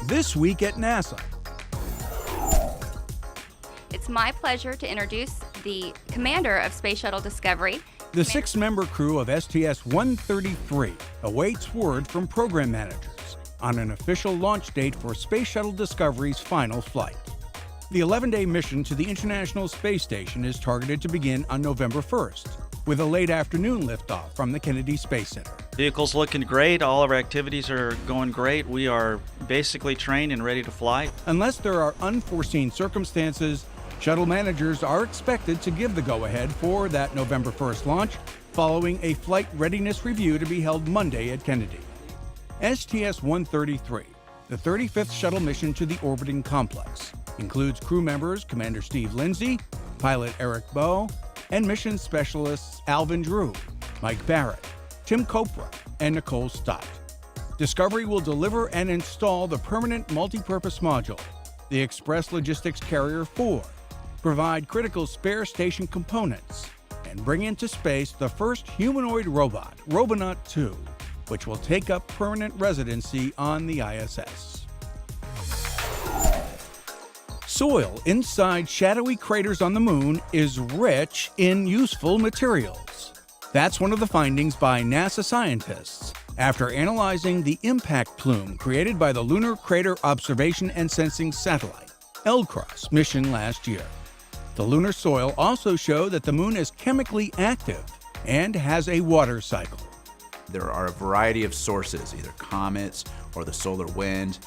This week at NASA. It's my pleasure to introduce the commander of Space Shuttle Discovery. The 6-member crew of STS-133 awaits word from program managers on an official launch date for Space Shuttle Discovery's final flight. The 11-day mission to the International Space Station is targeted to begin on November 1st, with a late afternoon liftoff from the Kennedy Space Center. Vehicle's looking great. All of our activities are going great. We are basically trained and ready to fly. Unless there are unforeseen circumstances, shuttle managers are expected to give the go-ahead for that November 1st launch, following a flight readiness review to be held Monday at Kennedy. STS-133, the 35th shuttle mission to the orbiting complex, includes crew members Commander Steve Lindsay, pilot Eric Bowe, and mission specialists Alvin Drew, Mike Barrett, Tim Copra, and Nicole Stott. Discovery will deliver and install the permanent multi-purpose module, the Express Logistics Carrier 4, provide critical spare station components, and bring into space the first humanoid robot, Robonaut 2, which will take up permanent residency on the ISS. Soil inside shadowy craters on the moon is rich in useful materials. That's one of the findings by NASA scientists after analyzing the impact plume created by the Lunar Crater Observation and Sensing Satellite, LCROSS, mission last year. The lunar soil also showed that the moon is chemically active and has a water cycle. There are a variety of sources, either comets or the solar wind,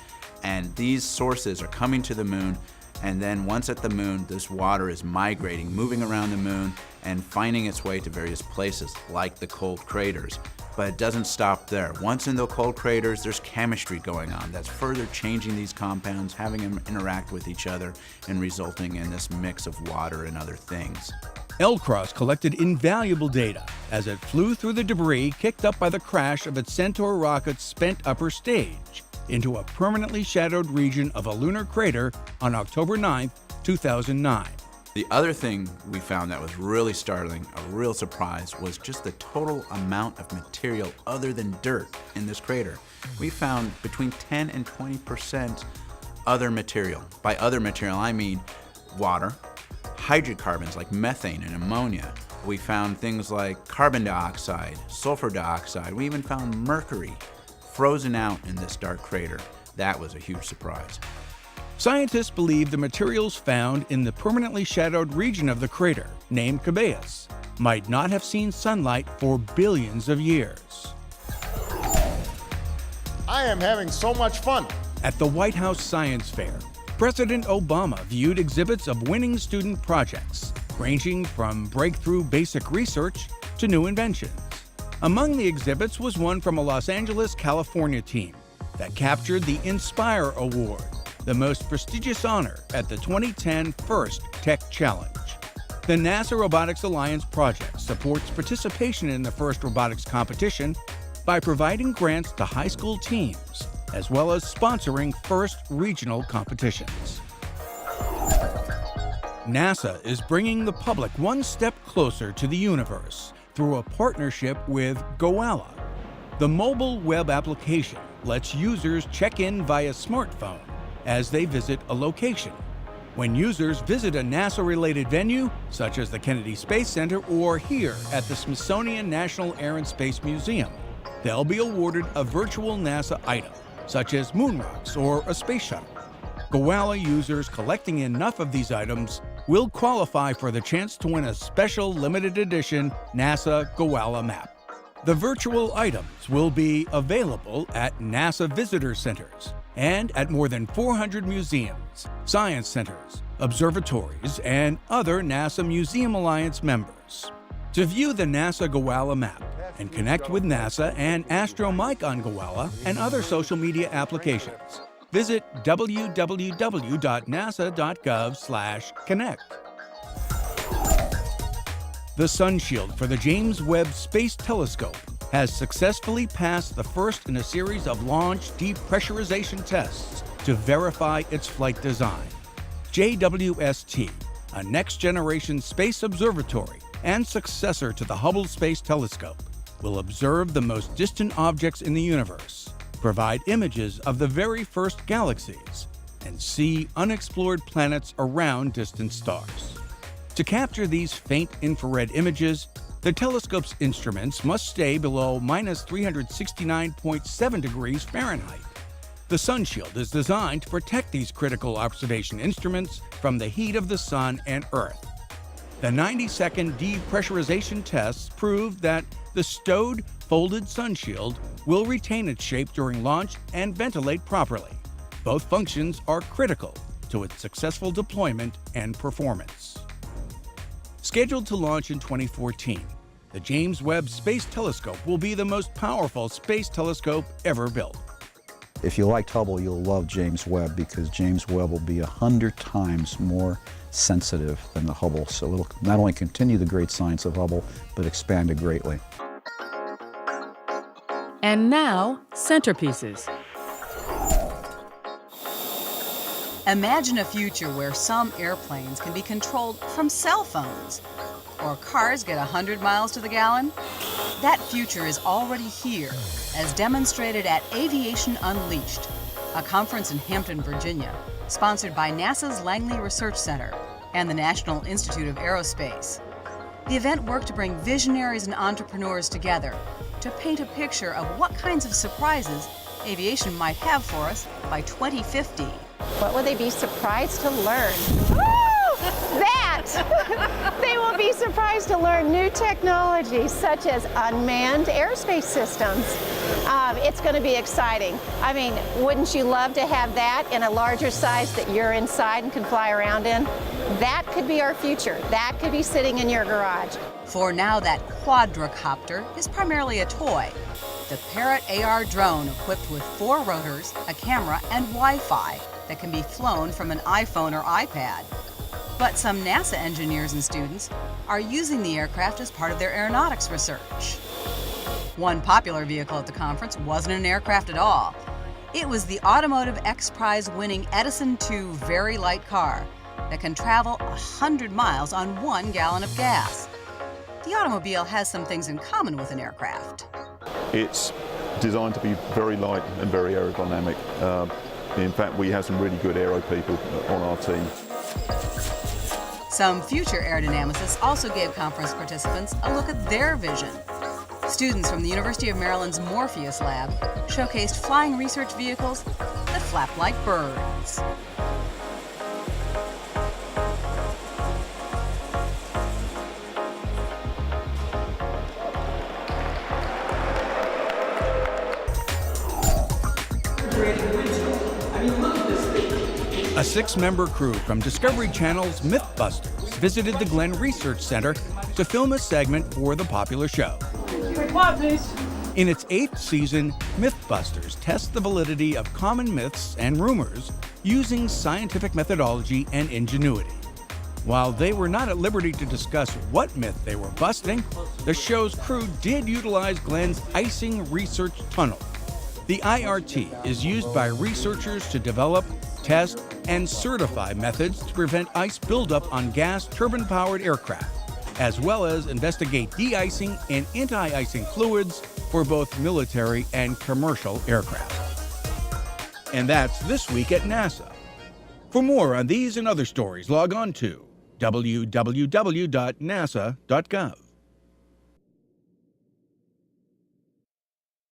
and these sources are coming to the moon, and then once at the moon, this water is migrating, moving around the moon, and finding its way to various places, like the cold craters. But it doesn't stop there. Once in the cold craters, there's chemistry going on that's further changing these compounds, having them interact with each other, and resulting in this mix of water and other things. LCROSS collected invaluable data as it flew through the debris kicked up by the crash of its Centaur rocket's spent upper stage into a permanently shadowed region of a lunar crater on October 9, 2009. The other thing we found that was really startling, a real surprise, was just the total amount of material other than dirt in this crater. We found between 10 and 20% other material. By other material, I mean water, hydrocarbons like methane and ammonia. We found things like carbon dioxide, sulfur dioxide. We even found mercury frozen out in this dark crater. That was a huge surprise. Scientists believe the materials found in the permanently shadowed region of the crater, named Cabeus, might not have seen sunlight for billions of years. I am having so much fun. At the White House Science Fair, President Obama viewed exhibits of winning student projects, ranging from breakthrough basic research to new inventions. Among the exhibits was one from a Los Angeles, California team that captured the Inspire Award, the most prestigious honor at the 2010 FIRST Tech Challenge. The NASA Robotics Alliance project supports participation in the FIRST robotics competition by providing grants to high school teams, as well as sponsoring FIRST regional competitions. NASA is bringing the public one step closer to the universe through a partnership with Gowalla. The mobile web application lets users check in via smartphone as they visit a location. When users visit a NASA-related venue, such as the Kennedy Space Center or here at the Smithsonian National Air and Space Museum, they'll be awarded a virtual NASA item, such as moon rocks or a space shuttle. Gowalla users collecting enough of these items will qualify for the chance to win a special limited edition NASA Gowalla map. The virtual items will be available at NASA visitor centers and at more than 400 museums, science centers, observatories, and other NASA Museum Alliance members. To view the NASA Gowalla map and connect with NASA and Astro Mike on Gowalla and other social media applications, visit www.nasa.gov/connect. The sun shield for the James Webb Space Telescope has successfully passed the first in a series of launch depressurization tests to verify its flight design. JWST, a next-generation space observatory and successor to the Hubble Space Telescope, will observe the most distant objects in the universe provide images of the very first galaxies, and see unexplored planets around distant stars. To capture these faint infrared images, the telescope's instruments must stay below minus 369.7 degrees Fahrenheit. The sun shield is designed to protect these critical observation instruments from the heat of the sun and Earth. The 90-second depressurization tests proved that the stowed, folded sun shield will retain its shape during launch and ventilate properly. Both functions are critical to its successful deployment and performance. Scheduled to launch in 2014, the James Webb Space Telescope will be the most powerful space telescope ever built. If you liked Hubble, you'll love James Webb, because James Webb will be 100 times more sensitive than the Hubble. So it'll not only continue the great science of Hubble, but expand it greatly. And now, centerpieces. Imagine a future where some airplanes can be controlled from cell phones, or cars get 100 miles to the gallon. That future is already here, as demonstrated at Aviation Unleashed, a conference in Hampton, Virginia, sponsored by NASA's Langley Research Center and the National Institute of Aerospace. The event worked to bring visionaries and entrepreneurs together to paint a picture of what kinds of surprises aviation might have for us by 2050. What will they be surprised to learn? That! They will be surprised to learn new technologies such as unmanned airspace systems. It's going to be exciting. I mean, wouldn't you love to have that in a larger size that you're inside and can fly around in? That could be our future. That could be sitting in your garage. For now, that quadricopter is primarily a toy. The Parrot AR drone, equipped with 4 rotors, a camera, and Wi-Fi that can be flown from an iPhone or iPad. But some NASA engineers and students are using the aircraft as part of their aeronautics research. One popular vehicle at the conference wasn't an aircraft at all. It was the Automotive X Prize winning Edison II very light car that can travel 100 miles on 1 gallon of gas. The automobile has some things in common with an aircraft. It's designed to be very light and very aerodynamic. In fact, we have some really good aero people on our team. Some future aerodynamicists also gave conference participants a look at their vision. Students from the University of Maryland's Morpheus Lab showcased flying research vehicles that flap like birds. A 6-member crew from Discovery Channel's Mythbusters visited the Glenn Research Center to film a segment for the popular show. In its 8th season, Mythbusters tests the validity of common myths and rumors using scientific methodology and ingenuity. While they were not at liberty to discuss what myth they were busting, the show's crew did utilize Glenn's Icing research tunnel. The IRT is used by researchers to develop, test, and certify methods to prevent ice buildup on gas turbine-powered aircraft, as well as investigate de-icing and anti-icing fluids for both military and commercial aircraft. And that's This Week at NASA. For more on these and other stories, log on to www.nasa.gov.